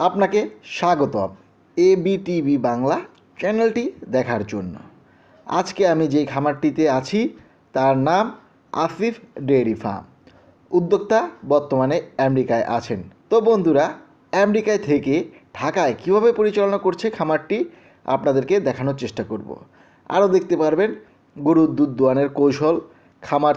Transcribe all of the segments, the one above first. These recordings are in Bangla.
আপনাকে স্বাগতম এবিটিভি বাংলা চ্যানেলটি দেখার জন্য। আজকে আমি যে খামারটিতে আছি তার নাম আসিফ ডেয়ারি ফার্ম। উদ্যোক্তা বর্তমানে আমেরিকায় আছেন। তো বন্ধুরা, আমেরিকায় থেকে ঢাকায় কীভাবে পরিচালনা করছে খামারটি আপনাদেরকে দেখানোর চেষ্টা করব। আরও দেখতে পারবেন গরুর দুধ দোয়ানের কৌশল, খামার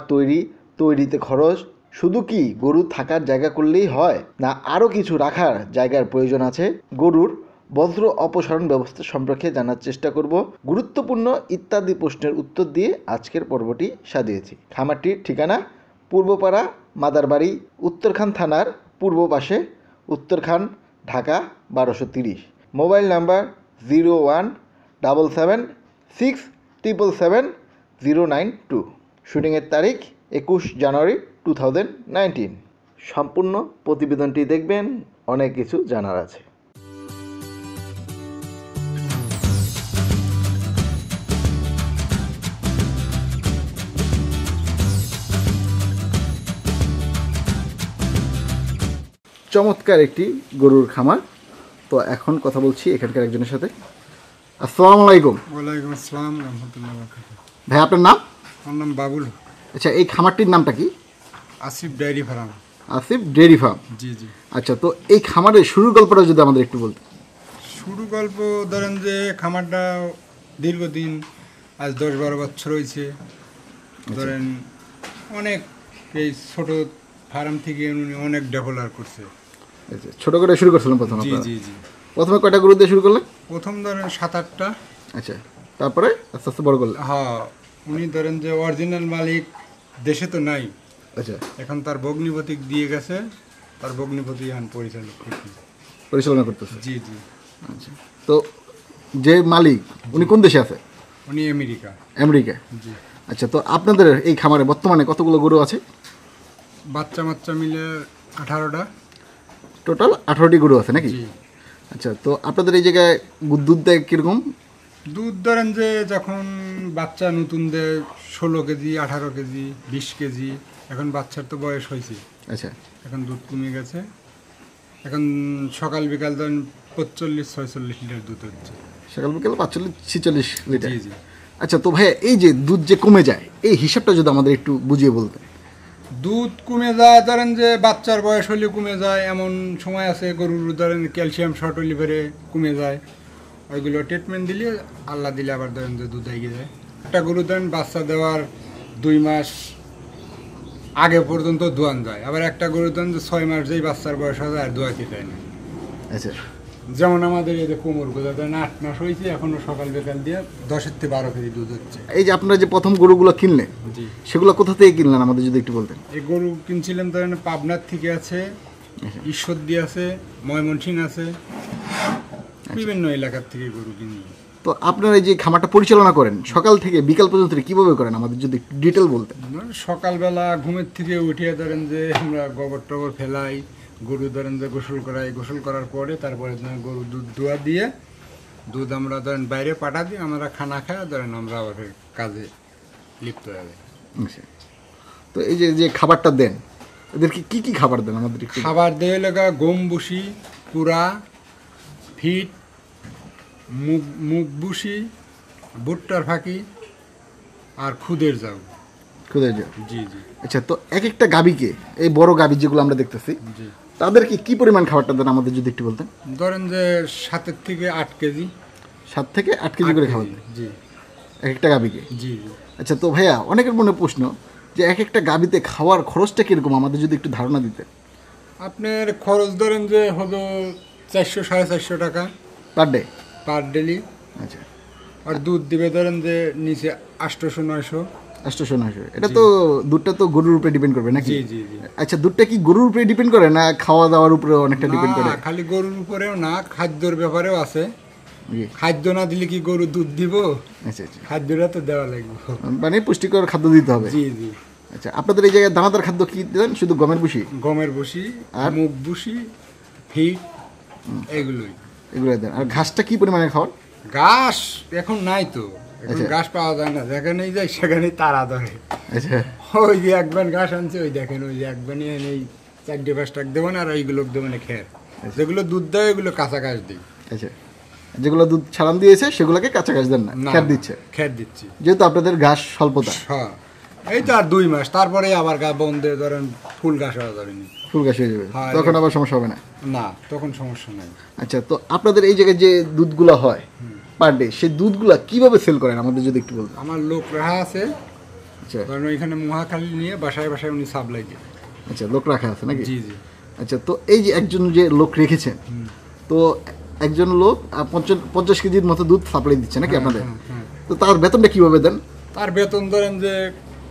তৈরিতে খরচ, শুধু কি গরু থাকার জায়গা করলেই হয় না আরও কিছু রাখার জায়গার প্রয়োজন আছে, গরুর বজ্র অপসারণ ব্যবস্থা সম্পর্কে জানার চেষ্টা করব। গুরুত্বপূর্ণ ইত্যাদি প্রশ্নের উত্তর দিয়ে আজকের পর্বটি সাজিয়েছি। খামারটির ঠিকানা পূর্বপাড়া মাদারবাড়ি, উত্তরখান থানার পূর্ব পাশে, উত্তরখান, ঢাকা 1230। Mobile number 0177677092। শুটিংয়ের তারিখ 21 জানুয়ারি 2019। সম্পূর্ণ প্রতিবেদনটি দেখবেন, অনেক কিছু জানার আছে। চমৎকার একটি গরুর খামার। তো এখন কথা বলছি এখানকার একজনের সাথে। আসসালামু আলাইকুম। ওয়ালাইকুম আসসালাম রহমতুল্লাহ বারাকাতুহু। ভাই, আপনার নাম? আমার নাম বাবুল। আচ্ছা, এই খামারটির নামটা কি? Asif dairy farm. Asif dairy farm. জি জি। আচ্ছা, তো এই খামারের শুরুর গল্পটা যদি আমাদের একটু বলতেন। শুরু গল্প ধরেন যে খামারটা দীর্ঘদিন, আজ 10-12 বছর হয়েছে। ধরেন অনেক এই ছোট ফার্ম থেকে উনি অনেক ডেভেলপ করছে। আচ্ছা, ছোট করে শুরু করছিলাম প্রথমে? জি জি জি। প্রথমে কয়টা গরু দিয়ে শুরু করলেন? প্রথম ধরেন 7-8টা। আচ্ছা, তারপরে আস্তে আস্তে বড় করলেন? হ্যাঁ, উনি ধরেন যে অরিজিনাল মালিক দেশে তো নাই। আচ্ছা, এখন তার ভগ্নিপতি দিয়ে গেছে, তার ভগ্নিপতি এখন পরিচালনা করতেছে। জি জি। আচ্ছা, তো যে মালিক উনি কোন দেশে আছে? উনি আমেরিকা। আমেরিকা। জি। আচ্ছা, তো আপনাদের এই খামারে বর্তমানে কতগুলো গরু আছে? বাচ্চা মিলে 18টা। টোটাল 18টি গরু আছে নাকি? জি। আচ্ছা, তো আপনাদের এই জায়গায় দুধ দেয় কীরকম? দুধ ধরেন যে যখন বাচ্চা নতুন দেয় 16 কেজি, 18 কেজি, 20 কেজি। এখন বাচ্চার তো বয়স হয়েছে। আচ্ছা, এখন দুধ কমে গেছে। এখন সকাল বিকাল ধরেন 45-46 লিটার দুধ হচ্ছে। সকাল বিকাল 45-46 লিটার। জি জি। আচ্ছা, তো ভাইয়া এই যে দুধ যে কমে যায়, এই হিসাবটা যদি আমাদের একটু বুঝিয়ে বলতেন। দুধ কমে যায় ধরেন যে বাচ্চার বয়স হলে কমে যায়, এমন সময় আছে গরুর ধরেন ক্যালসিয়াম শর্ট হলে পরে কমে যায়। ওইগুলো ট্রিটমেন্ট দিলে আল্লাহ দিলে আবার ধরেন যে দুধ এগিয়ে যায়। একটা গরু ধরেন বাচ্চা দেওয়ার 2 মাস আগে পর্যন্ত দোয়ান যায়, আবার একটা গরু ধরেন যে 6 মাস যেই বাচ্চার বয়স হয় আর দোয়াতে যায় না। আচ্ছা, যেমন আমাদের এই যে কোমর গোদা ধরেন 8 মাস হয়েছে, এখনো সকাল বিকাল দিয়ে 10-12 কেজি দুধ হচ্ছে। এই যে আপনারা যে প্রথম গরুগুলো কিনলেন, জি, সেগুলো কোথা থেকে কিনলেন আমাদের যদি একটু বলতেন। এই গরু কিনছিলাম ধরেন পাবনার থেকে আছে, ঈশ্বরদী আছে, ময়মনসিংহ আছে, বিভিন্ন এলাকার থেকে গরু কিনি। তো আপনারা এই যে খামারটা পরিচালনা করেন সকাল থেকে বিকাল পর্যন্ত কিভাবে করেন আমাদের যদি একটু ডিটেল বলতেন। সকালবেলা ঘুমের থেকে উঠিয়ে ধরেন যে আমরা গোবর টবর ফেলাই, গরু ধরেন যে গোসল করাই, গোসল করার পরে তারপরে গরু দুধ দোয়া দিয়ে দুধ আমরা ধরেন বাইরে পাঠা দিই, আমরা খানা খাই, ধরেন আমরা আবার কাজে লিপ্ত হয়ে যাই। আচ্ছা, তো এই যে যে খাবারটা দেন, এদেরকে কি কি খাবার দেন আমাদের একটু? খাবার দেওয়া লাগা গম বুসি, পুরা, ফিট, মুগ বুসি, ভুট্টার ফাঁকি আর খুদের যাও। খুদে যাও। জি জি। আচ্ছা, তো এক একটা গাভীকে, এই বড় গাভী যেগুলো আমরা দেখতেছি, জি, তাদেরকে কি পরিমাণ খাবারটা দেন আমাদের যদি একটু বলতেন। ধরেন যে 7 থেকে 8 কেজি। 7 থেকে 8 কেজি করে খাবার দেন জি এক একটা গাভীকে? জি জি। আচ্ছা, তো ভাইয়া অনেকের মনে প্রশ্ন যে এক একটা গাভীতে খাওয়ার খরচটা কীরকম আমাদের যদি একটু ধারণা দিতেন। আপনার খরচ ধরেন যে হলো 400-450 টাকা পার ডেলি। আচ্ছা, আর দুধ দিবে ধরেন যে নিচে 800-900। এটা তো দুধটা তো গরুর উপরে ডিপেন্ড করবে নাকি? জি জি জি। আচ্ছা, দুধটা কি গরুর উপরে ডিপেন্ড করে না খাওয়া দাওয়ার উপরে অনেকটা ডিপেন্ড করে? না, খালি গরুর উপরেও না, খাদ্যর ব্যাপারেও আছে। খাদ্য না দিলে কি গরু দুধ দিব? আচ্ছা আচ্ছা, খাদ্যটা তো দেওয়া লাগবে, মানে পুষ্টিকর খাদ্য দিতে হবে। জি জি। আচ্ছা, আপনাদের এই জায়গায় দানাদার খাদ্য কি দেন? শুধু গমের ভুসি? গমের ভুসি আর মুগ ভুসি, ফিট, এগুলো দেন। আর ঘাসটা কি পরিমাণে খাওয়ান? ঘাস এখন নাই তো, এখন ঘাস পাওয়া যায় না, যেখানেই যাই সেখানেই তারা ধরে। আচ্ছা, ওই যে একবার ঘাস আনছে, ওই দেখেন ওই যে একবার নিয়ে এই 4-5 টাকা দেবো না, আর ওইগুলো দেবো না খের। যেগুলো দুধ দেয় এগুলো কাঁচা ঘাস দিই। আচ্ছা, যেগুলো দুধ ছাড়ান দিয়েছে সেগুলোকে কাঁচা ঘাস দেন না, খ্যার দিচ্ছে? খ্যার দিচ্ছি, যেহেতু আপনাদের ঘাস স্বল্পতা। হ্যাঁ, এই তো আর 2 মাস তারপরে আবার গা বন্ধে ধরেন ফুল ঘাস হওয়া যাবে না, ফুল ঘাস হয়ে যাবে, হ্যাঁ, তখন আবার সমস্যা হবে না? না, তখন সমস্যা নাই। আচ্ছা, তো আপনাদের এই জায়গায় যে দুধগুলো হয় পার ডে, সেই দুধগুলা কিভাবে সেল করেন আমাদের যদি একটু বলতেন। আমার লোক রাখা আছে, আচ্ছা কারণ ওইখানে মহাখালী নিয়ে বাসায় বাসায় উনি সাপ্লাই দেন। আচ্ছা, লোক রাখা আছে নাকি? জি জি। আচ্ছা, তো এই যে একজন যে লোক রেখেছেন, তো একজন লোক 50 কেজির মতো দুধ সাপ্লাই দিচ্ছে নাকি আপনাদের? তো তার বেতনটা কিভাবে দেন? তার বেতন ধরেন যে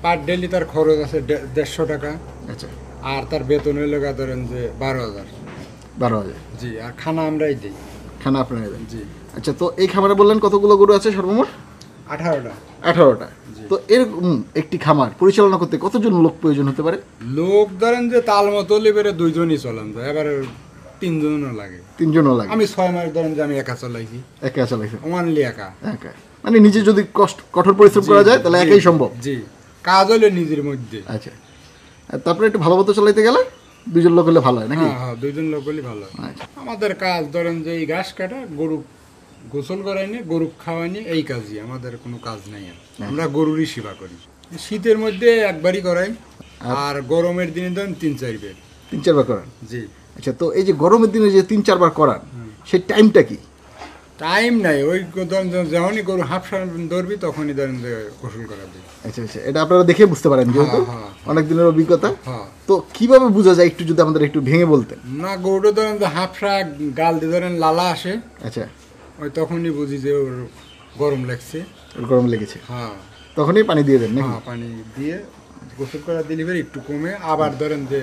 পার ডেলি তার খরচ আছে 150 টাকা। আচ্ছা, আর তার বেতন হইল ধরেন যে 12,000। 12,000? জি, আর খানা আমরাই দিই। খানা আপনারা দেন? জি। আচ্ছা, তো এই খামারে বললেন কতগুলো গরু আছে সর্বমোট? 18টা। 18টা। তো এরকম একটি খামার পরিচালনা করতে কতজন লোক প্রয়োজন হতে পারে? লোক ধরেন যে তাল মতো লেবেরে 2জনই চলান যায়, এবার 3জনও লাগে। 3জনও লাগে? আমি 6 মাস ধরেন যে আমি একা চলাইছি। একা চালাইছেন? ওয়ানলি একা। একা মানে নিজে যদি কঠোর পরিশ্রম করা যায় তাহলে একাই সম্ভব? জি, কাজ হলে নিজের মধ্যে। আচ্ছা, আর তারপরে একটু ভালো মতো চালাইতে গেলে 2জন লোক হলে ভালো হয় নাকি? হ্যাঁ হ্যাঁ, 2জন লোক হলে ভালো। আচ্ছা, আমাদের কাজ ধরেন যে এই ঘাস কাটা, গরু গোসল করাইনি, গরু খাওয়ানি, এই কাজই আমাদের, কোনো কাজ নাই। আমরা গরুরই সেবা করি। শীতের মধ্যে একবারই করাই, আর গরমের দিনে ধরেন 3-4 বার। 3-4 বার করান? জি। আচ্ছা, তো এই যে গরমের দিনে যে 3-4 বার করান, সেই টাইমটা কি? টাইম নাই, ওই ধরেন যখনই গরু হাফসা ধরবি তখনই ধরেন যে গোসল করাবি। আচ্ছা আচ্ছা, এটা আপনারা দেখে বুঝতে পারেন যেহেতু হ্যাঁ। অনেক দিনের অভিজ্ঞতা। হ্যাঁ। তো কিভাবে বোঝা যায় একটু যদি আমাদের একটু ভেঙে বলতেন। না, গরুটা ধরেন যে হাফসা গাল দিয়ে ধরেন লালা আসে, আচ্ছা, ওই তখনই বুঝি যে ওর গরম লাগছে। ওর গরম লেগেছে, হ্যাঁ, তখনই পানি দিয়ে দেন নাকি? হ্যাঁ, পানি দিয়ে গোসল করা দিলে এবার একটু কমে, আবার ধরেন যে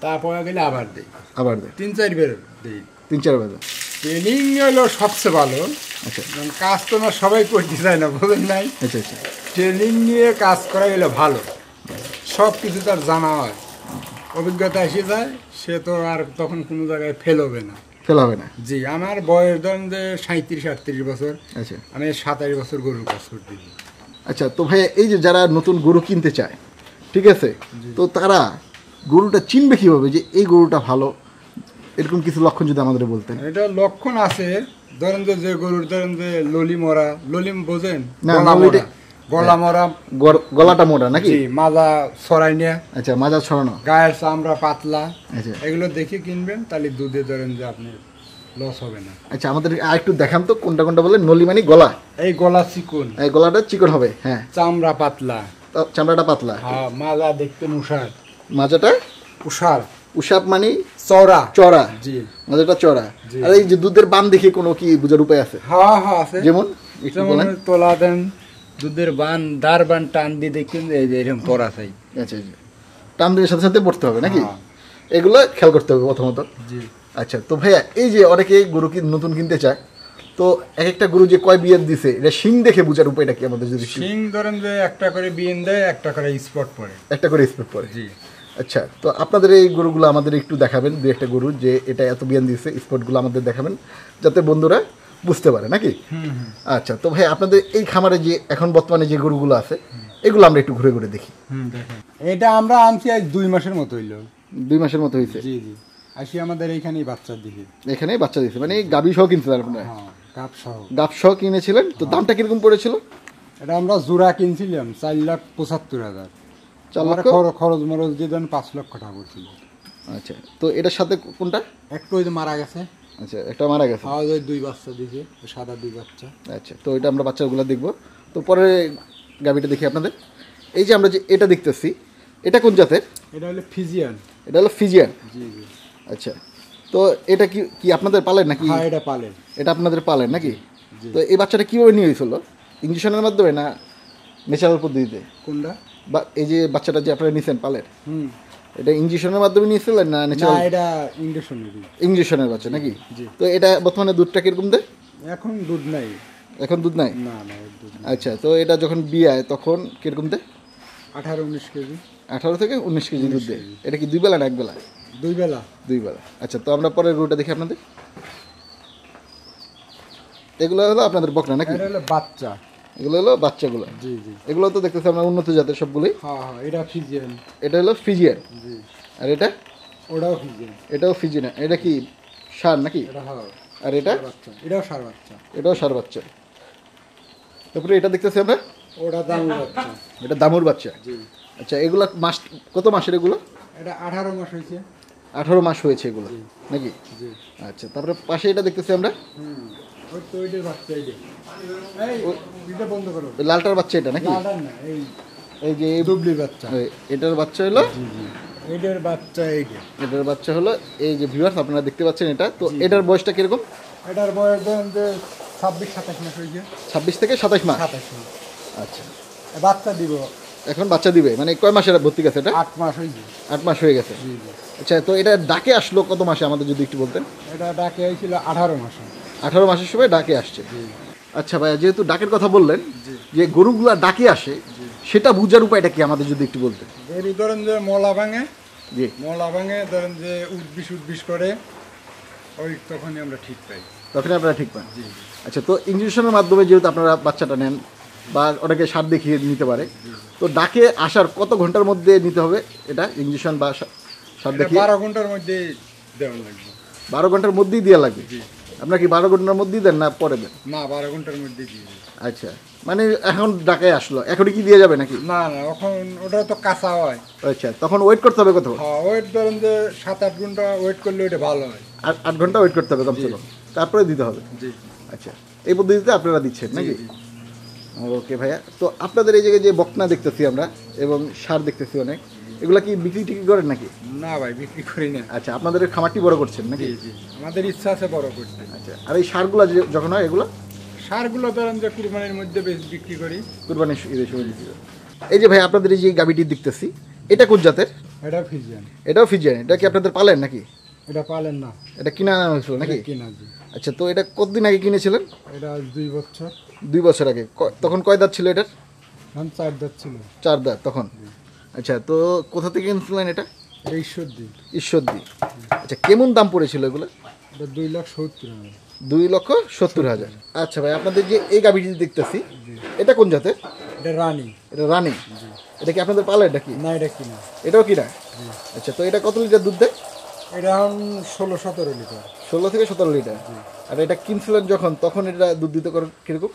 তারপরে গেলে আবার দিই, আবার দেন? 3-4 বার দিই। 3-4 বার দেন? ট্রেনিং হলো সবচেয়ে ভালো। আচ্ছা কারণ কাজ তো না সবাই করতে চায় না, বোঝেন নাই? আচ্ছা আচ্ছা, ট্রেনিং নিয়ে কাজ করা গেলে ভালো, সব কিছু তার জানা হয়, অভিজ্ঞতা এসে যায়, সে তো আর তখন কোনো জায়গায় ফেল হবে না। ফেল হবে না? জি, আমার বয়স ধরেন যে 37-38 বছর, আচ্ছা আমি 27 বছর গরুর কাজ করতেছি। আচ্ছা, তো ভাই এই যে যারা নতুন গরু কিনতে চায়, ঠিক আছে, তো তারা গরুটা চিনবে কিভাবে যে এই গরুটা ভালো? এরকম কিছু লক্ষণ যদি আমাদের বলতেন। এটা লক্ষণ আছে, ধরেন যে গরুর ধরেন যে ললি মরা, ললিম বোঝেন? না, গলা ললিটা- মরা, গলা মরা। গলাটা মোটা নাকি? জি, মাজা ছড়াই নিয়ে, আচ্ছা, মাজা ছড়ানো। গায়ের চামড়া পাতলা, আচ্ছা এগুলো দেখে কিনবেন, তাহলে দুধে ধরেন যে আপনি লস হবে না। আচ্ছা, আমাদের আর একটু দেখান তো কোনটা কোনটা বলেন। নলি মানে গলা? এই গলা চিকন, এই গলাটা চিকন হবে, হ্যাঁ। চামড়া পাতলা, চামড়াটা পাতলা। হ্যাঁ, মাজা দেখতেন উষার, মাজাটা উষার, উসাপ মানে চওড়া। চড়া, জি, মাজাটা চড়া। জি। আর এই যে দুধের বান দেখে কোনো কি বোঝার উপায় আছে? হ্যাঁ হ্যাঁ আছে। যেমন একটু যেমন বলেন। তোলা দেন, দুধের বান, দার বান টান দিয়ে দেখবেন যে এই যে এরকম পড়া চাই। আচ্ছা আচ্ছা, টান দিয়ে সাথে সাথে পড়তে হবে নাকি? হ্যাঁ। এগুলো খেয়াল করতে হবে প্রথমত। জি। আচ্ছা, তো ভাইয়া এই যে অনেকে গরু নতুন কিনতে চায়, তো এক একটা গরু যে কয় বিয়ার দিছে এটা শিং দেখে বোঝার উপায়টা কি আমাদের যদি একটু- শিং ধরেন যে একটা করে বিয়েন দেয়, একটা করে স্পট পড়ে। একটা করে স্পেট পরে? জি। আচ্ছা, তো আপনাদের এই গরুগুলো আমাদের একটু দেখাবেন, দু একটা গরু যে এটা এত বিয়ান দিয়েছে, স্পটগুলো আমাদের দেখাবেন যাতে বন্ধুরা বুঝতে পারে নাকি? আচ্ছা, তো ভাই আপনাদের এই খামারে যে এখন বর্তমানে যে গরুগুলো আছে এগুলো আমরা একটু ঘুরে ঘুরে দেখি। দেখেন, এটা আমরা আনছি আজ 2 মাসের মতো হইলো। 2 মাসের মতো হয়েছে? জি জি, আসি আমাদের এইখানেই বাচ্চার দিকে। এখানে বাচ্চা দিয়েছে মানে গাবি সহ কিনছিলেন আপনারা? হ্যাঁ, কাপ সহ। গাব সহ কিনেছিলেন, তো দামটা কিরকম পড়েছিল? এটা আমরা জোড়া কিনছিলাম 4,75,000। 4 লক্ষ? খরচ মরচ দিয়ে দেন 5 লক্ষ টাকা পড়ছিল। আচ্ছা, তো এটার সাথে কোনটা? একটু ওই যে মারা গেছে, আচ্ছা, একটা মারা গেছে। আওয়াজ ওই 2 বাচ্চা দিয়েছে, সাদা 2 বাচ্চা। আচ্ছা, তো এটা আমরা বাচ্চাগুলো দেখবো। তো পরে গাবিটা দেখি আপনাদের। এই যে আমরা যে এটা দেখতেছি, এটা কোন জাতের? এটা হলো ফিজিয়ান। এটা হলো ফিজিয়ান? জি জি। আচ্ছা, তো এটা কি কি আপনাদের পালেন নাকি? হ্যাঁ, এটা পালে। এটা আপনাদের পালেন নাকি? জি। তো এই বাচ্চাটা কীভাবে নিয়ে হয়েছিল? ইঞ্জেকশনের মাধ্যমে না ন্যাচারাল পদ্ধতিতে? কোনটা? বা এই যে বাচ্চাটা যে আপনারা নিয়েছেন পালের, হুম। এটা ইঞ্জেকশনের মাধ্যমে নিয়েছিলেন না না, ন্যাচারাল? এটা ইঞ্জেকশনেরই। ইঞ্জেকশনের বাচ্চা নাকি? জি। তো এটা বর্তমানে দুধটা কিরকম দেয়? এখন দুধ নাই। এখন দুধ নাই? না না, এর দুধ নাই। আচ্ছা, তো এটা যখন বিয়ায় তখন কিরকম দেয়? 18-19 কেজি। 18 থেকে 19 কেজি দুধ দেয়। এটা কি 2 বেলা না 1 বেলা? 2 বেলা। 2 বেলা। আচ্ছা, তো আমরা পরের গরুটা দেখি আপনাদের। এগুলো হলো আপনাদের বকনা নাকি? এটা হলো বাচ্চা। এগুলো হলো বাচ্চাগুলো? জি জি। এগুলো তো দেখতেছি আমরা উন্নত জাতের সবগুলোই। হ্যাঁ হ্যাঁ, এটা ফিজিয়ান। এটা হলো ফিজিয়ান। জি। আর এটা ওটাও ফিজিয়ান। এটাও ফিজিয়ান। এটা কি ষাঁড় নাকি? এটা হ্যাঁ আর এটা? ষাঁড় বাচ্চা। এটাও ষাঁড় বাচ্চা। এটাও ষাঁড় বাচ্চা। তারপরে এটা দেখতেছি আমরা, ওটা দামুর বাচ্চা। এটা দামুর বাচ্চা। জি। আচ্ছা, এগুলা মাস কত মাসের এগুলো? এটা 18 মাস হয়েছে। 18 মাস হয়েছে এগুলো নাকি? জি। আচ্ছা, তারপরে পাশে এটা দেখতেছি আমরা, ওই তো ওইটার বাচ্চা এইটা। এই এটা বন্ধ করো। ওই লালটার বাচ্চা এটা নাকি? লালটার না, এই এই যে দুবলির বাচ্চা। এটার বাচ্চা হলো, এইটার বাচ্চা এইটা। এটার বাচ্চা হলো এই যে ভিউয়ার্স আপনারা দেখতে পাচ্ছেন এটা। তো এটার বয়সটা কিরকম? এটার বয়স ধরেন যে 26-27 মাস হয়েছে। 26 থেকে 27 মাস। 27 মাস। আচ্ছা, বাচ্চা দিব এখন বাচ্চা দিবে মানে কয় মাসের ভর্তি গেছে এটা? 8 মাস হয়েছে। 8 মাস হয়ে গেছে। জি জি। আচ্ছা, তো এটা ডাকে আসলো কত মাসে আমাদের যদি একটু বলতেন? এটা ডাকে হয়েছিল 18 মাসে। 18 মাসের সময় ডাকে আসছে। আচ্ছা ভাইয়া, যেহেতু ডাকের কথা বললেন, যে গরুগুলা ডাকে আসে সেটা বুঝার উপায়টা কি আমাদের যদি একটু বলতেন? গরু ধরেন যে মলা ভাঙে, জি। মলা ভাঙে ধরেন যে উদ্বিস করে, ওই তখনই আমরা ঠিক পাই। তখন আপনারা ঠিক পান। জি। আচ্ছা, তো ইঞ্জেকশনের মাধ্যমে যেহেতু আপনারা বাচ্চাটা নেন বা ওটাকে সার দেখিয়ে নিতে পারে, তো ডাকে আসার কত ঘন্টার মধ্যে নিতে হবে এটা ইঞ্জেকশন বা সার দেখিয়ে? 12 ঘন্টার মধ্যে দেওয়া লাগবে। 12 ঘন্টার মধ্যেই দেওয়া লাগবে। জি। আপনার কি 12 ঘন্টার মধ্যেই দেন না পরে দেন? না, 12 ঘন্টার মধ্যে দিয়ে দিই। আচ্ছা, মানে এখন ডাকে আসলো, এখনই কি দিয়ে যাবে নাকি? না না, এখন ওটা তো কাঁচা হয়। আচ্ছা, তখন ওয়েট করতে হবে কত? হ্যাঁ, ওয়েট ধরেন যে 7-8 ঘন্টা ওয়েট করলে ওটা ভালো হয়। 8 ঘন্টা ওয়েট করতে হবে কমসে কম, তারপরে দিতে হবে। জি। আচ্ছা, এই পদ্ধতিতে আপনারা দিচ্ছেন নাকি? জি। ওকে ভাইয়া, তো আপনাদের এই জায়গায় যে বকনা দেখতেছি আমরা এবং সার দেখতেছি অনেক, এগুলা কি বিক্রি টিক্রি করেন নাকি? না ভাই, বিক্রি করি না। আচ্ছা, আপনাদের খামারটি বড় করছেন নাকি? জি জি, আমাদের ইচ্ছা আছে বড় করতে। আচ্ছা, আর এই সারগুলা যখন হয় এগুলো সারগুলো ধরেন যে কুরবানির মধ্যে বেশ বিক্রি করি। কুরবানির ঈদের সময় বিক্রি করেন। এই যে ভাই আপনাদের এই যে গাবিটি দেখতেছি, এটা কোন জাতের? এটা ফিজিয়ান। এটাও ফিজিয়ান। এটা কি আপনাদের পালেন নাকি? এটা পালেন না, এটা কিনা আনা হয়েছিল নাকি? এটা কিনা। জি। আচ্ছা, তো এটা কতদিন আগে কিনেছিলেন? এটা আজ 2 বছর। 2 বছর আগে। তখন কয় দাঁত ছিল এটার? এখন 4 দাঁত ছিল। 4 দাঁত তখন। আচ্ছা, তো কোথা থেকে কিনেছিলেন এটা? এটা ঈশ্বরদী। ঈশ্বরদী। আচ্ছা, কেমন দাম পড়েছিল এগুলো? এটা 2,70,000। 2,70,000। আচ্ছা ভাই, আপনাদের যে এই গাভীটি দেখতেছি, এটা কোন জাতের? এটা রানী। এটা রানী। এটা কি আপনাদের পালেন নাকি? না, এটা কিনা। এটাও কিনা? আচ্ছা, তো এটা কত লিটার দুধ দেয়? এটা এখন 16-17 লিটার। 16 থেকে 17 লিটার। আর এটা কিনছিলেন যখন, তখন এটা দুধ দিতে কিরকম?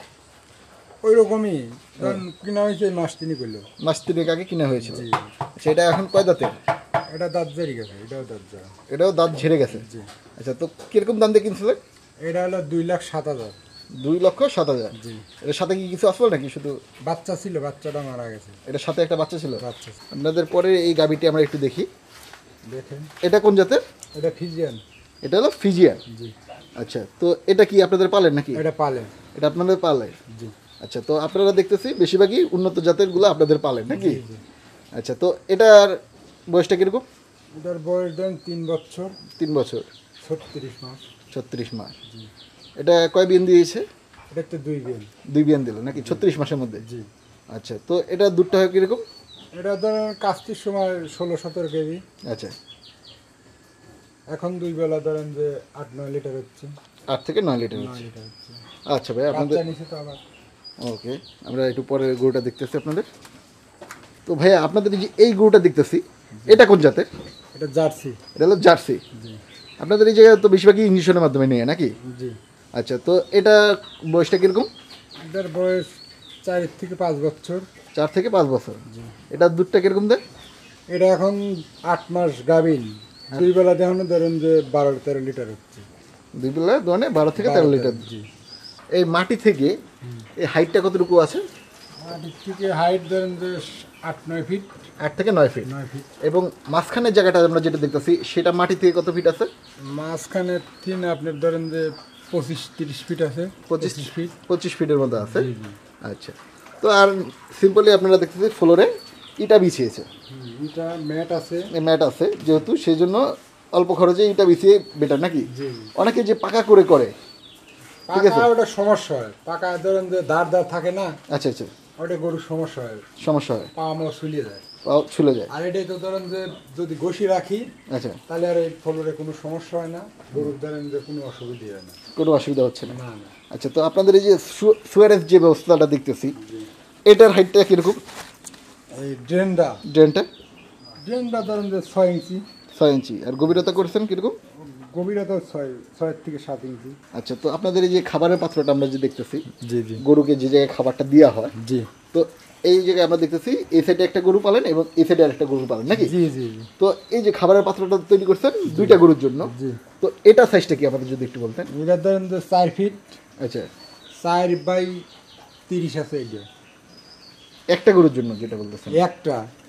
ওই রকমই কারণ কিনা হয়েছে মাস 3 করলো। মাস 3 আগে কিনা হয়েছিল। জি। আচ্ছা, এটা এখন কয় দাঁতের? এটা দাঁত জারি গেছে, এটাও দাঁত জারা। এটাও দাঁত ঝেড়ে গেছে। জি। আচ্ছা, তো কিরকম দাম দিয়ে কিনছিলেন? এটা হলো 2,07,000। 2,07,000। জি। এটার সাথে কি কিছু আসলো নাকি শুধু? বাচ্চা ছিল, বাচ্চাটা মারা গেছে। এটার সাথে একটা বাচ্চা ছিল। বাচ্চা আপনাদের পরে এই গাভীটি আমরা একটু দেখি, দেখেন। এটা কোন জাতের? এটা ফিজিয়ান। এটা হলো ফিজিয়ান। জি। আচ্ছা, তো এটা কি আপনাদের পালেন নাকি? এটা পালেন। এটা আপনাদের পালেন। জি। আচ্ছা, তো আপনারা দেখতেছি বেশিরভাগই উন্নত জাতের গুলো আপনাদের পালেন নাকি? আচ্ছা, তো এটার বয়সটা কিরকম? এটার বয়স ধরেন 3 বছর 3 বছর 36 মাস। 36 মাস। এটা কয় বিয়ান দিয়েছে? এটা তো 2 বিন। 2 বিয়ান দিল নাকি 36 মাসের মধ্যে? জি। আচ্ছা, তো এটা দুধটা হয় কিরকম? এটা ধরেন কাস্তির সময় 16-17 কেজি। আচ্ছা, এখন 2 বেলা ধরেন যে 8-9 লিটার হচ্ছে। 8 থেকে 9 লিটার 9 হচ্ছে। লিটার হচ্ছে। আচ্ছা ভাই, আপনাদের বাচ্চা নিচে তো আবার। ওকে, আমরা একটু পরে গরুটা দেখতেছি আপনাদের। তো ভাইয়া, আপনাদের এই গরুটা দেখতেছি, এটা কোন জাতের? এটা জার্সি। এটা হলো জার্সি। জি। আপনাদের এই জায়গায় তো বেশিরভাগই ইঞ্জেকশনের মাধ্যমে নিয়ে নাকি? জি। আচ্ছা, তো এটা বয়সটা কিরকম? এটার বয়স 4 থেকে 5 বছর। 4 থেকে 5 বছর। এটার দুধটা কিরকম দেয়? এটা এখন 8 মাস গাভীন। 2 বেলা দেখানো ধরেন যে 12-13 লিটার হচ্ছে। 2 বেলা দোয়ানে 12 থেকে 13 লিটার। জি। এই মাটি থেকে এই হাইটটা কতটুকু আছে? মাটির থেকে হাইট ধরেন যে 8-9 ফিট। 8 থেকে 9 ফিট। 9 ফিট। এবং মাঝখানের জায়গাটা আমরা যেটা দেখতেছি, সেটা মাটি থেকে কত ফিট আছে? মাঝখানে তিন আপনার ধরেন যে 25-30 ফিট আছে। 25 ফিট। 25 ফিটের মধ্যে আছে। জি, জি। আচ্ছা, তো আর সিম্পলি আপনারা দেখতেছি ফ্লোরে ইটা বিছিয়েছে। এটা ম্যাট আছে। ম্যাট আছে যেহেতু, সেই জন্য অল্প খরচে ইটা বিছিয়ে বেটার নাকি? জি। অনেকে যে পাকা করে ঠিক আছে। পাকা ওটা সমস্যা হয়। পাকা ধরেন যে দাঁড় থাকে না, আচ্ছা আচ্ছা, ওটা গরুর সমস্যা হয়, সমস্যা হয়, পা আমার শুলিয়ে যায়। পাও ছুলে যায়। আর এটাই তো ধরেন যে যদি ঘষি রাখি আচ্ছা, তাহলে আর এই ফ্লোরে কোনো সমস্যা হয় না, গরুর ধরেন যে কোনো অসুবিধা হয় না। কোনো অসুবিধা হচ্ছে না। না না। আচ্ছা, তো আপনাদের এই যে সুয়ারেজ যে ব্যবস্থাটা দেখতেছি, এটার হাইটটা কীরকম? এই ড্রেনটা ড্রেনটা ধরেন যে 6 ইঞ্চি। 6 ইঞ্চি। আর গভীরতা করছেন কিরকম? গভীরতা 6 থেকে 7 ইঞ্চি। আচ্ছা, তো আপনাদের এই যে খাবারের পাত্রটা আমরা যে দেখতেছি, জি জি গরুকে যে জায়গায় খাবারটা দেওয়া হয়, জি তো এই জায়গায় আমরা দেখতেছি এই সাইডে একটা গরু পালেন এবং এই সাইডে আরেকটা গরু পালেন নাকি? জি জি জি তো এই যে খাবারের পাত্রটা তৈরি করছেন দুইটা গরুর জন্য, জি। তো এটা সাইজটা কি আমাদের যদি একটু বলতেন? এটা ধরেন যে 4 ফিট, আচ্ছা, 4 বাই 30 আছে এটা। একটা গরুর জন্য যেটা বলতেছেন,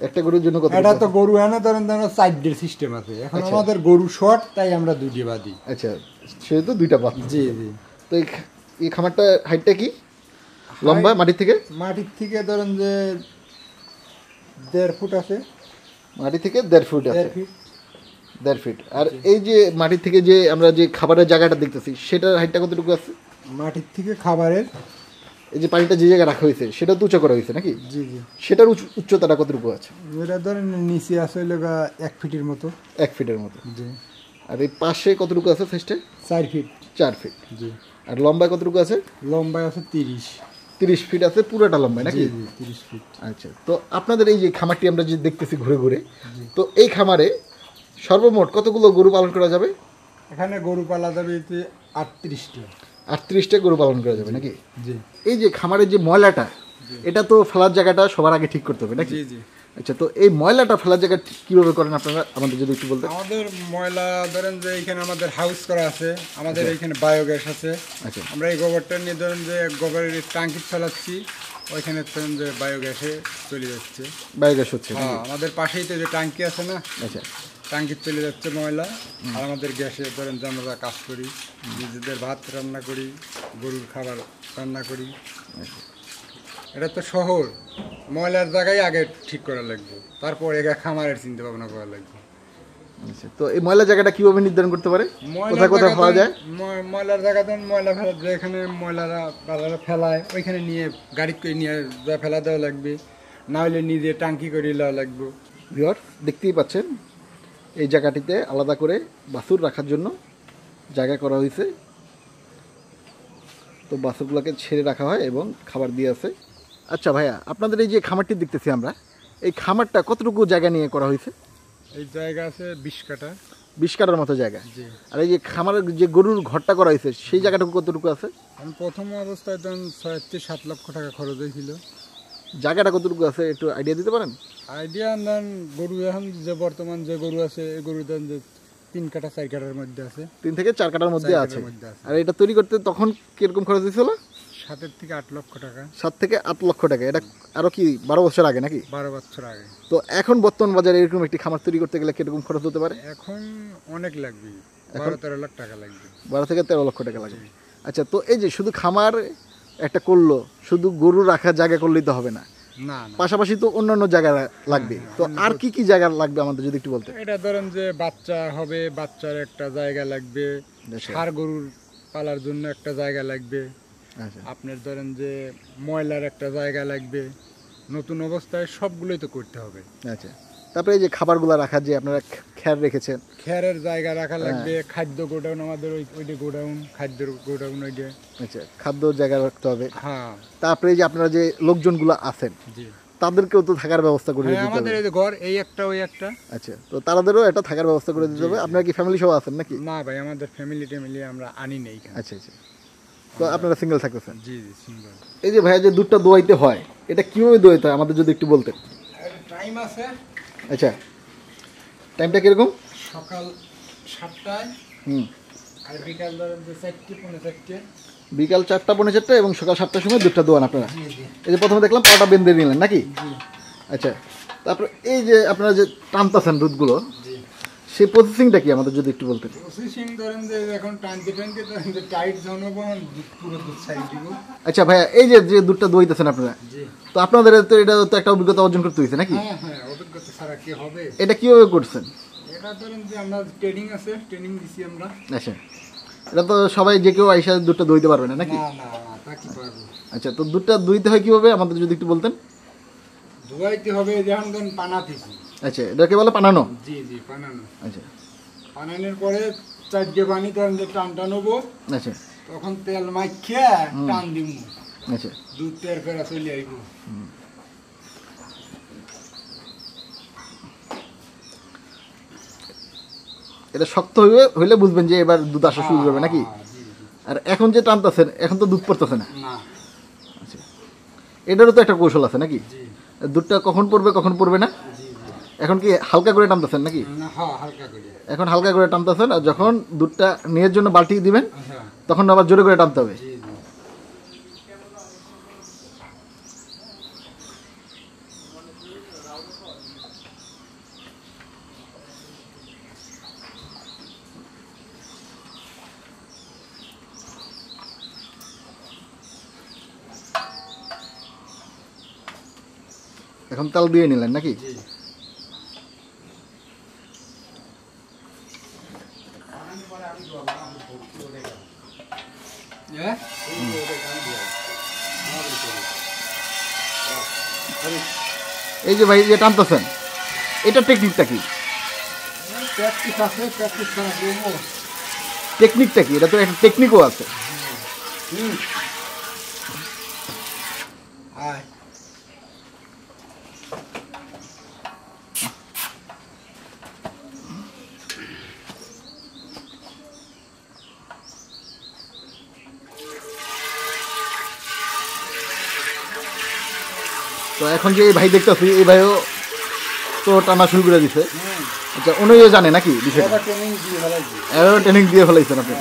একটা গরুর জন্য কত? এটা তো গরু এনে ধরেন সাইডের সিস্টেম আছে, এখন আচ্ছা। আমাদের গরু শর্ট, তাই আমরা দুটি বাদি। আচ্ছা, সেহেতু দুইটা পাত্র। জি জি। তো এই খামারটা হাইটটা কি লম্বা মাটির থেকে? মাটির থেকে ধরেন যে 1.5 ফুট আছে। মাটি থেকে 1.5 ফুট আছে। 1.5 ফিট। 1.5 ফিট। আর এই যে মাটির থেকে যে আমরা যে খাবারের জায়গাটা দেখতেছি সেটার হাইটটা কতটুকু আছে? মাটির থেকে খাবারের এই যে পানিটা যে জায়গায় রাখা হয়েছে সেটা তো উঁচু করা হয়েছে নাকি? জি জি। সেটার উচ্চতাটা কতটুকু আছে? এটা ধরেন নিচে আছে হলো 1 ফিটের মতো। 1 ফিটের মতো। জি। আর এই পাশে কতটুকু আছে সাইজটা? 4 ফিট। 4 ফিট। জি। আর লম্বায় কতটুকু আছে? লম্বায় আছে 30। 30 ফিট আছে পুরোটা লম্বায় নাকি? জি জি 30 ফিট। আচ্ছা, তো আপনাদের এই যে খামারটি আমরা যে দেখতেছি ঘুরে ঘুরে, তো এই খামারে সর্বমোট কতগুলো গরু পালন করা যাবে? এখানে গরু পালা যাবে 38টা। 38টা গরু পালন করা যাবে নাকি? জি এই যে খামারের যে ময়লাটা, এটা তো ফেলার জায়গাটা সবার আগে ঠিক করতে হবে নাকি? জি জি। আচ্ছা, তো এই ময়লাটা ফেলার জায়গা কিভাবে করেন আপনারা আমাদের যদি একটু বলতেন? আমাদের ময়লা ধরেন যে এখানে আমাদের হাউস করা আছে, আমাদের এখানে বায়োগ্যাস আছে। আচ্ছা, আমরা এই গোবরটা নিয়ে ধরেন যে গোবরের ট্যাঙ্কি চালাচ্ছি, ওইখানে ধরেন যে বায়োগ্যাসে চলে যাচ্ছে। বায়োগ্যাস হচ্ছে নাকি? হ্যাঁ, আমাদের পাশেই তো যে ট্যাঙ্কি আছে না, আচ্ছা, ট্যাঙ্কি চলে যাচ্ছে ময়লা। আর আমাদের গ্যাসে ধরেন যে আমরা কাজ করি, নিজেদের ভাত রান্না করি, গরুর খাবার রান্না করি। এটা তো শহর, ময়লার জায়গায় আগে ঠিক করা লাগবে, তারপর এগা খামারের চিন্তা ভাবনা করা লাগবে। আচ্ছা, তো এই ময়লা জায়গাটা কিভাবে নির্ধারণ করতে পারে? কোথায় কোথায় ফেলা যায়? ময়লার জায়গা তো ময়লা ফেলা, যেখানে বালারা ফেলায় ওইখানে নিয়ে গাড়ি করে নিয়ে যা ফেলা দেওয়া লাগবে, না হলে নিজে টাঙ্কি করে নেওয়া লাগবে। ভিউয়ার দেখতেই পাচ্ছেন এই জায়গাটিতে আলাদা করে বাছুর রাখার জন্য জায়গা করা হয়েছে। তো বাছুরগুলোকে ছেড়ে রাখা হয় এবং খাবার দিয়ে আছে। আচ্ছা ভাইয়া, আপনাদের এই যে খামারটি দেখতেছি আমরা, এই খামারটা কতটুকু জায়গা নিয়ে করা হয়েছে? এই জায়গা আছে 20 কাঠা। 20 কাঠার মতো জায়গা। জি। আর এই যে খামারের যে গরুর ঘরটা করা হয়েছে সেই জায়গাটুকু কতটুকু আছে? আমি প্রথম অবস্থায় তখন 6 থেকে 7 লক্ষ টাকা খরচ হয়েছিল। জায়গাটা কতটুকু আছে একটু আইডিয়া দিতে পারেন? আইডিয়া দেন, গরু এখন যে বর্তমান যে গরু আছে এই গরু দেন যে 3 কাঠা 4 কাঠার মধ্যে আছে। 3 থেকে 4 কাঠার মধ্যে 4 আছে। কাঠার মধ্যে আছে। আর এটা তৈরি করতে তখন কিরকম খরচ হয়েছিল? 7 থেকে 8 লক্ষ টাকা। 7 থেকে 8 লক্ষ টাকা। এটা আরো কি 12 বছর আগে নাকি? 12 বছর আগে। তো এখন বর্তমান বাজারে এরকম একটি খামার তৈরি করতে গেলে কিরকম খরচ হতে পারে? এখন অনেক লাগবে, 12-13 লাখ টাকা লাগবে। 12 থেকে 13 লক্ষ টাকা লাগবে। আচ্ছা, তো এই যে শুধু খামার একটা করলো, শুধু গরু রাখার জায়গা করলেই তো হবে না, না না, পাশাপাশি তো অন্যান্য জায়গা লাগবে। তো আর কি কি জায়গা লাগবে আমাদের যদি একটু বলতেন? এটা ধরেন যে বাচ্চা হবে, বাচ্চার একটা জায়গা লাগবে, আচ্ছা। ষাঁড় গরুর পালার জন্য একটা জায়গা লাগবে, আচ্ছা, আপনার ধরেন যে ময়লার একটা জায়গা লাগবে। নতুন অবস্থায় সবগুলোই তো করতে হবে। আচ্ছা, তারপরে এই যে খাবারগুলো রাখার যে আপনারা খ্যার রেখেছেন, খেরের জায়গা রাখা লাগবে, খাদ্য গোডাউন আমাদের ওইটা গোডাউন, খাদ্যের গোডাউন ওইটা। আচ্ছা, খাদ্য জায়গা রাখতে হবে। হ্যাঁ তারপরে এই যে আপনারা যে লোকজনগুলো আছেন জি। তাদেরকেও তো থাকার ব্যবস্থা করে হ্যাঁ, দিতে আমাদের হবে। এই যে ঘর এই একটা ওই একটা। আচ্ছা, তো তাদেরও একটা থাকার ব্যবস্থা করে দিতে হবে। আপনারা কি ফ্যামিলি সহ আছেন নাকি? না ভাই, আমাদের ফ্যামিলি টেমিলি আমরা আনি নেই এখানে। আচ্ছা আচ্ছা, তো আপনারা সিঙ্গেল থাকতেছেন? জি জি, সিঙ্গল। এই যে ভাইয়া যে দুধটা দোয়াইতে হয়, এটা কিভাবে দোয়াইতে হয় আমাদের যদি একটু বলতেন? টাইম আছে, আচ্ছা, টাইমটা কিরকম? সকাল 7টায় হুম, আর বিকাল ধরেন যে 4টে 4:30। বিকাল 4টা 4:30 এবং সকাল 7টার সময় দুধটা দোয়ান আপনারা? জি জি এই যে প্রথমে দেখলাম পাটা বেঁধে নিলেন নাকি? জি আচ্ছা, তারপর এই যে আপনারা যে টানতেছেন দুধগুলো, জি। সেই প্রসেসিংটা কি আমাদের যদি একটু বলতেন? প্রসেসিং ধরেন যে এখন টানতে টানতে ধরেন যে টাইট জমাবো, পুরো দুধ ছাড়িয়ে দিব। আচ্ছা ভাইয়া, এই যে যে দুধটা দোয়াইতেছেন আপনারা, জি। তো আপনাদের তো এটা তো একটা অভিজ্ঞতা অর্জন করতে হয়েছে নাকি? হ্যাঁ হ্যাঁ, অভিজ্ঞতা ছাড়া কি হবে? এটা কিভাবে করছেন? এটা ধরেন যে আমরা ট্রেনিং আছে, ট্রেনিং দিছি আমরা। আচ্ছা, এটা তো সবাই যে কেউ আইসা দুধটা দইতে পারবে না নাকি? না না না, তা কি পারবো। আচ্ছা, তো দুধটা দইতে হয় কিভাবে আমাদের যদি একটু বলতেন? ধোয়াইতে হবে যখন ধরেন পানাতেছি। আচ্ছা, এটাকে বলে পানানো? জি জি, পানানো। আচ্ছা পানানোর পরে 4টে পানি ধরেন যে টানটা নেবো, আচ্ছা তখন তেল মাখিয়ে টান দিব, আচ্ছা, দুধ তেল ফেরা চলে আইব। এটা শক্ত হইলে বুঝবেন যে এবার দুধ আসা শুরু করবে নাকি? আর এখন যে টানতেছেন এখন তো দুধ পড়তেছে না। আচ্ছা, এটারও তো একটা কৌশল আছে নাকি? দুধটা কখন পড়বে না? এখন কি হালকা করে টানতেছেন নাকি? এখন হালকা করে টানতেছেন, আর যখন দুধটা নেওয়ার জন্য বালতি দিবেন তখন আবার জোরে করে টানতে হবে। এখন তাল দিয়ে নিলেন নাকি? এই যে ভাই যে টানতেছেন, এটা টেকনিকটা কি? টেকনিকটা কি? এটা তো একটা টেকনিকও আছে। তো এখন যে এই ভাই দেখতেছি, এই ভাইও তো টানা শুরু করে দিছে। আচ্ছা, উনিও জানে নাকি বিষয়টা? ট্রেনিং দিয়ে ফেলাইছেন আপনি।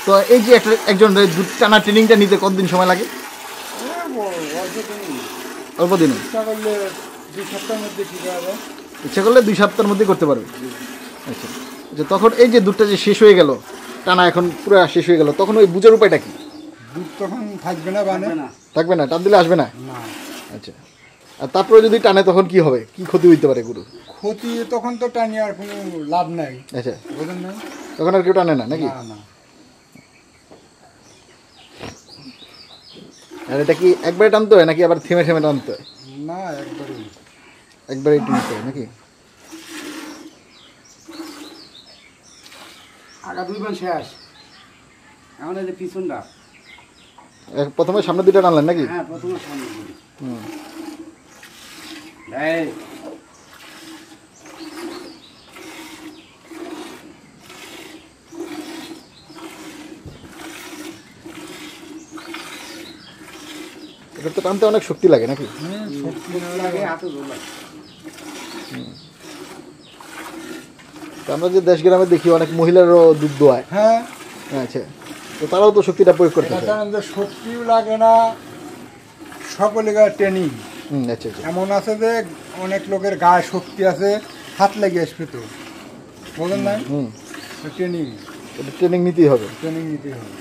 তো এই যে একজন দুধ টানা ট্রেনিংটা নিতে কতদিন সময় লাগে? অল্প দিনে ইচ্ছা করলে 2 সপ্তাহের মধ্যে করতে পারবে। আচ্ছা আচ্ছা, তখন এই যে দুধটা যে শেষ হয়ে গেল, টানা এখন পুরো শেষ হয়ে গেল, তখন ওই বুঝার উপায়টা কি? দুধ তখন থাকবে না, থাকবে না, টান দিলে আসবে না। আচ্ছা, আর তারপরে যদি টানে তখন কি হবে? কি ক্ষতি হইতে পারে গরু? ক্ষতি তখন তো টানি আর কোনো লাভ নাই। আচ্ছা, বুঝলেন না? তখন আর কেউ টানে না নাকি? আর এটা কি একবারে টানতে হয় নাকি আবার থেমে থেমে টানতে হয়? না, একবারেই টানতে হয় নাকি? আগা 2 বার শেষ, এখন এই যে পিছনটা। প্রথমে সামনে দুটো টানলেন নাকি? হ্যাঁ, প্রথমে সামনে। হুম, এই এটা তো টানতে অনেক শক্তি লাগে নাকি? লাগে, হাতে জোর লাগে। তো আমরা যে দেশ গ্রামে দেখি অনেক মহিলারও দুধ দোয়ায়। হ্যাঁ, আচ্ছা, তো তারাও তো শক্তিটা প্রয়োগ করতে পারে। যে শক্তিও লাগে না, সকলে ট্রেনিং। আচ্ছা আচ্ছা, এমন আছে যে অনেক লোকের গায়ে শক্তি আছে, হাত লেগে আসবে তো, বুঝলেন না? ট্রেনিং, এটা ট্রেনিং নিতেই হবে। ট্রেনিং নিতে হবে।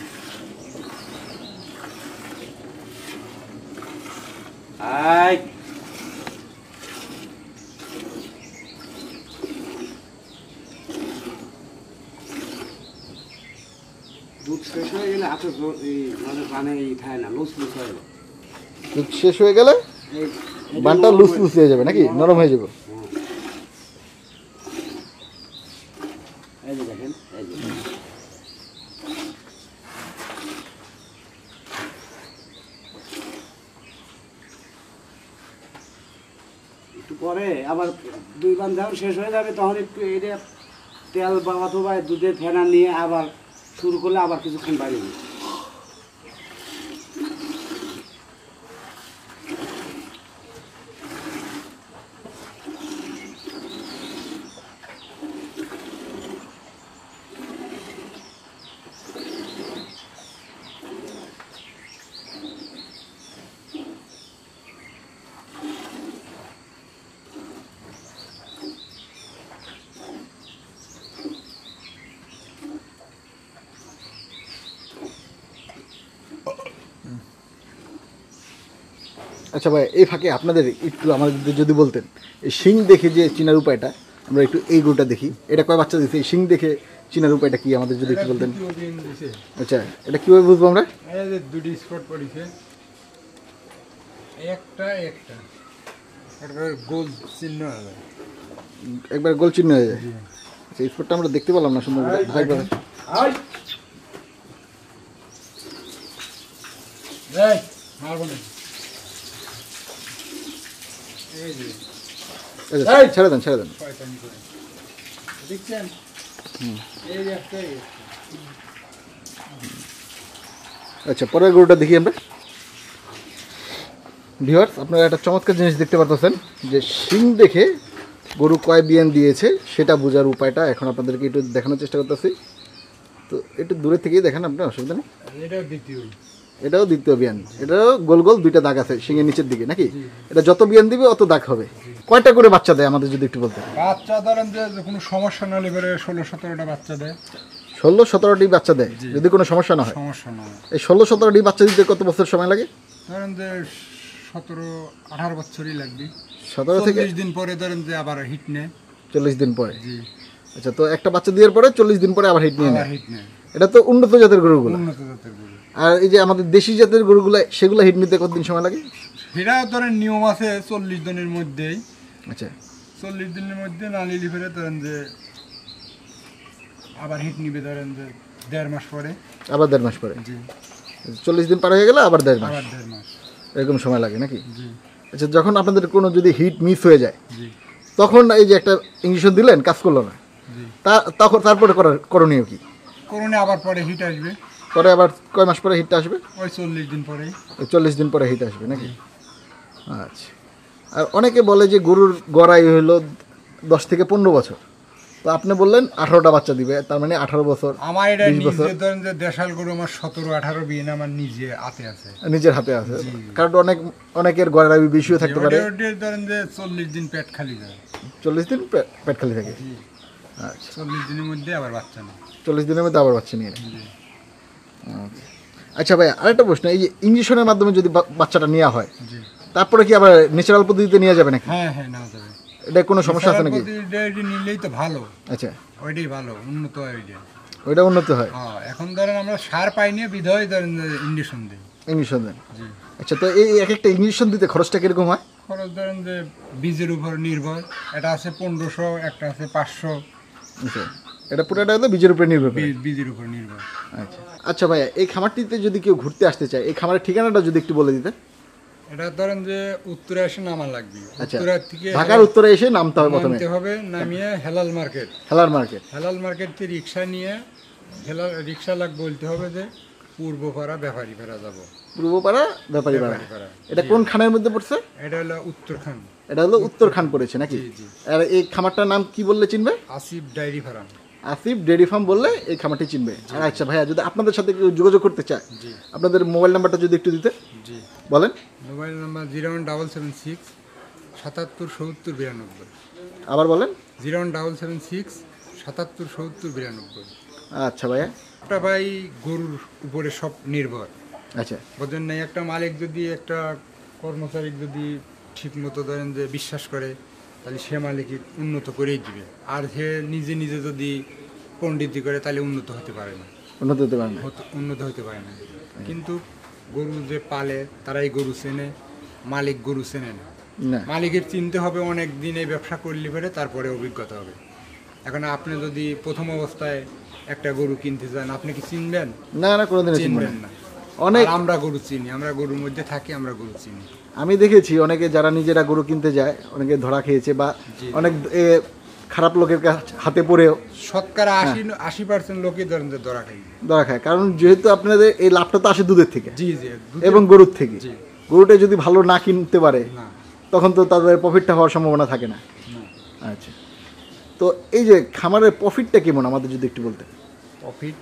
আই দুধ শেষ হয়ে গেলে হাতে জোর, মানে কানে খায় না, লুজ হয় না। দুধ শেষ হয়ে গেলে বানটা লুজ হয়ে যাবে নাকি? নরম হয়ে যাবে। এই যে দেখেন, এই যে একটু পরে আবার 2 বার যখন শেষ হয়ে যাবে তখন একটু এটা তেল বা অথবা দুধের ফেনা নিয়ে আবার শুরু করলে আবার কিছুক্ষণ বাড়িয়ে দিই। আচ্ছা ভাই, এই ফাঁকে আপনাদের একটু আমাদের যদি বলতেন, এই শিং দেখে যে চিনার উপায়টা, আমরা একটু এই গরুটা দেখি, এটা কয় বাচ্চা দিচ্ছে, এই শিং দেখে চিনার উপায়টা কি আমাদের যদি একটু বলতেন। আচ্ছা, এটা কীভাবে বুঝবো আমরা? এই যে 2টি স্পট পড়েছে, একটা গোল চিহ্ন হবে, একবার গোল চিহ্ন হয়ে যায়। আচ্ছা, এই স্পটটা আমরা দেখতে পেলাম না সুন্দর করে। মারবো না। ছেড়ে দেন, ছেড়ে দেন। দেখছেন? এই একটাই আচ্ছা, পরের গরুটা দেখি আমরা। ভিউয়ার্স, আপনারা একটা চমৎকার জিনিস দেখতে পাচ্ছেন যে শিং দেখে গরু কয় বিয়ান দিয়েছে সেটা বোঝার উপায়টা এখন আপনাদেরকে একটু দেখানোর চেষ্টা করতেছি। তো একটু দূরে থেকেই দেখেন, আপনার অসুবিধা নেই। এটাও দ্বিতীয়। এটাও দ্বিতীয় বিয়ান, এটাও গোল গোল দুইটা দাগ আছে শিঙের নিচের দিকে নাকি? এটা যত বিয়ান দিবে অত দাগ হবে। কয়টা করে বাচ্চা দেয় আমাদের যদি একটু বলতেন? বাচ্চা ধরেন যে কোনো সমস্যা না হলে পরে 16-17টা বাচ্চা দেয়। 16-17টি বাচ্চা দেয় যদি কোনো সমস্যা না হয়। সমস্যা না। এই 16-17টি বাচ্চা দিতে কত বছর সময় লাগে? ধরেন যে 17-18 বছরই লাগবে। 17 থেকে 40 দিন পরে ধরেন যে আবার হিট নেয়। 40 দিন পরে? জি। আচ্ছা, তো একটা বাচ্চা দেওয়ার পরে 40 দিন পরে আবার হিট নিয়ে নেয়। হিট নেয়। এটা তো উন্নত জাতের গরুগুলো। উন্নত জাতের গরু। আর এই যে আমাদের দেশি জাতের গরুগুলো, সেগুলো হিট নিতে কতদিন সময় লাগে? সেটা ধরেন নিয়ম আছে 40 দিনের মধ্যেই। আচ্ছা, 40 দিনের মধ্যে না নিলে ফেরে ধরেন যে আবার হিট নিবে ধরেন যে 1.5 মাস পরে। আবার 1.5 মাস পরে? জি। 40 দিন পার হয়ে গেলে আবার 1.5 মাস, আবার 1.5 মাস এরকম সময় লাগে নাকি? জি। আচ্ছা, যখন আপনাদের কোনো যদি হিট মিস হয়ে যায় জি। তখন এই যে একটা ইঞ্জেকশন দিলেন, কাজ করলো না, জি। তখন তারপরে করণীয় কি? করোনা আবার পরে হিট আসবে। পরে আবার কয় মাস পরে হিটটা আসবে? ওই 40 দিন পরেই। 40 দিন পরে হিট আসবে নাকি? আচ্ছা। আর অনেকে বলে যে গরুর গড়াই হলো 10 থেকে 15 বছর, তো আপনি বললেন 18টা বাচ্চা দিবে, তার মানে 18 বছর। আমার এটা 20 বছর। নিজে ধরেন যে দেশাল গরু আমার 17-18 বিয়ে আমার নিজে হাতে আছে। নিজের হাতে আছে, কারণ অনেকের গড়াই বেশিও থাকতে পারে। ওটা ধরেন যে 40 দিন পেট খালি যায়। 40 দিন পেট খালি থাকে। জি। আচ্ছা, 40 দিনের মধ্যে আবার বাচ্চা নেই। 40 দিনের মধ্যে আবার বাচ্চা নিয়ে নেয়। জি। আচ্ছা ভাই, আরেকটা প্রশ্ন, এই যে ইঞ্জেকশনের মাধ্যমে যদি বাচ্চাটা নেওয়া হয় জি। তারপরে কি আবার ন্যাচারাল পদ্ধতিতে নিয়ে যাবে নাকি? হ্যাঁ হ্যাঁ, নাও যাবে। এটা কোনো সমস্যা আছে নাকি? এটা নিলেই তো ভালো। আচ্ছা, ওইটাই ভালো, উন্নত হয় ওইটা। ওইটা উন্নত হয়। হ্যাঁ, এখন ধরেন আমরা সার পাই নিয়ে বিধয় ধরেন ইঞ্জেকশন দিই। ইঞ্জেকশন দেন? জি। আচ্ছা, তো এই এক একটা ইঞ্জেকশন দিতে খরচটা কিরকম হয়? খরচ ধরেন যে বীজের উপর নির্ভর। এটা আছে 1500, একটা আছে 500। আচ্ছা, এটা পুরোটা হলো বীজের উপরে নির্ভর করে। বীজের উপর নির্ভর। আচ্ছা আচ্ছা ভাইয়া, এই খামারটিতে যদি কেউ ঘুরতে আসতে চায়, এই খামারের ঠিকানাটা যদি একটু বলে দিতেন। এটা ধরেন যে উত্তরে এসে নামা লাগবে। আচ্ছা, উত্তরা থেকে ঢাকার উত্তরে এসে নামতে হবে প্রথমে? নামতে হবে, নামিয়ে Helal market. Helar market? Helal market থেকে রিক্সা নিয়ে রিক্সা লাগ বলতে হবে যে পূর্বপাড়া ব্যাপারী পাড়া যাবো। পূর্বপাড়া ব্যাপারী পাড়া? ব্যাপারীপাড়া। এটা কোন খানের মধ্যে পড়ছে? এটা হলো উত্তরখান। এটা হলো উত্তর খান পড়েছে নাকি? জি, জি। আর এই খামারটার নাম কি বললে চিনবে? Asif dairy farm. Asif dairy farm বললে এই খামারটি চিনবে। আর আচ্ছা ভাইয়া, যদি আপনাদের সাথে কেউ যোগাযোগ করতে চায়, জি। আপনাদের মোবাইল নাম্বারটা যদি একটু দিতে জি। বলেন। Mobile number 01776 77 70 92। আবার বলেন। 01776 77 70 92। আচ্ছা ভাইয়া। একটা ভাই গরুর উপরে সব নির্ভর। আচ্ছা, বোঝেন নাই, একটা মালিক যদি একটা কর্মচারী যদি ঠিক মতো ধরেন যে বিশ্বাস করে, তাহলে সে মালিকই উন্নত করেই দিবে। আর সে নিজে নিজে যদি পণ্ডিতি করে তাহলে উন্নত হতে পারে না। উন্নত হতে পারে না। উন্নত হতে পারে না। কিন্তু গরু যে পালে তারাই গরু চেনে, মালিক গরু চেনে না। না, মালিকের চিনতে হবে অনেক দিন এই ব্যবসা করলে পরে, তারপরে অভিজ্ঞতা হবে। এখন আপনি যদি প্রথম অবস্থায় একটা গরু কিনতে চান, আপনি কি চিনবেন? না না, কোনোদিনও চিনবেন চিনবেন না। না। অনেক আর আমরা গরু চিনি, আমরা গরুর মধ্যে থাকি, আমরা গরু চিনি। আমি দেখেছি অনেকে যারা নিজেরা গরু কিনতে যায়, অনেকে ধরা খেয়েছে বা জি। অনেক খারাপ লোকের হাতে পড়েও শতকরা 80% লোকই ধরেন যে ধরা খাই। ধরা খায়, কারণ যেহেতু আপনাদের এই লাভটা তো আসে দুধের থেকে জি জি। এবং গরুর থেকে। জি। গরুটা যদি ভালো না কিনতে পারে না। তখন তো তাদের প্রফিটটা হওয়ার সম্ভাবনা থাকে না। না। আচ্ছা, তো এই যে খামারের প্রফিটটা কেমন আমাদের যদি একটু বলতেন, প্রফিট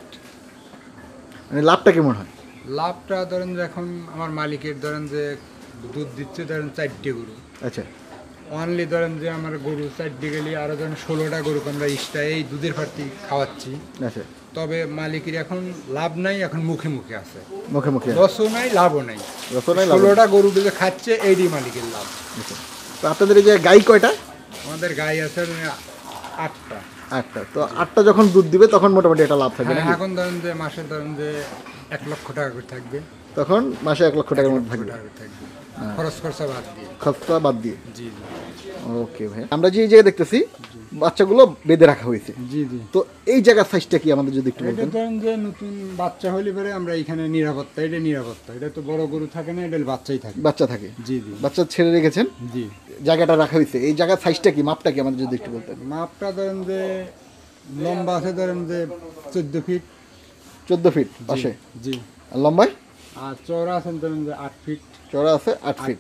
মানে লাভটা কেমন হয়? লাভটা ধরেন যে এখন আমার মালিকের ধরেন যে দুধ দিচ্ছে ধরেন 4টে গরু। আচ্ছা, অনলি ধরেন যে আমার গরু 4টে গেলে আরও ধরেন 16টা গরুকে আমরা এক্সট্রা এই দুধের ফার্তি খাওয়াচ্ছি। আচ্ছা, তবে মালিকের এখন লাভ নাই, এখন মুখে মুখে আছে। মুখে মুখে লসও নাই, লাভও নাই। রসনাই লাভ। 16টা গরু যে খাচ্ছে এইটি মালিকের লাভ। আচ্ছা, তো আপনাদের এই যে গাই কয়টা? আমাদের গাই আছে 8টা। 8টা। তো 8টা যখন দুধ দিবে তখন মোটামুটি একটা লাভ থাকবে হ্যাঁ, নাকি? এখন ধরেন যে মাসে ধরেন যে 1 লক্ষ টাকা করে থাকবে। তখন মাসে 1 লক্ষ টাকার মধ্যে থাকবে, টাকা করে থাকবে খরচ খরচা বাদ দিয়ে। খরচা বাদ দিয়ে। জি জি। ওকে ভাই, আমরা যে এই জায়গায় দেখতেছি বাচ্চাগুলো বেঁধে রাখা হয়েছে, জি জি। তো এই জায়গার সাইজটা কি আমাদের যদি একটু এটা বলতেন? ধরেন যে নতুন বাচ্চা হলে পরে আমরা এখানে নিরাপত্তা, এটা নিরাপত্তা। এটা তো বড় গরু থাকে না, এটা বাচ্চাই থাকে। বাচ্চা থাকে? জি জি। বাচ্চা ছেড়ে রেখেছেন, জি। জায়গাটা রাখা হয়েছে, এই জায়গার সাইজটা কি, মাপটা কি আমাদের যদি একটু বলতেন? মাপটা ধরেন যে লম্বা আছে ধরেন যে 14 ফিট। 14 ফিট জি, পাশে, জি। আর লম্বায় আর চওড়া আছেন ধরেন যে 8 ফিট। চড়া আছে 8 ফিট।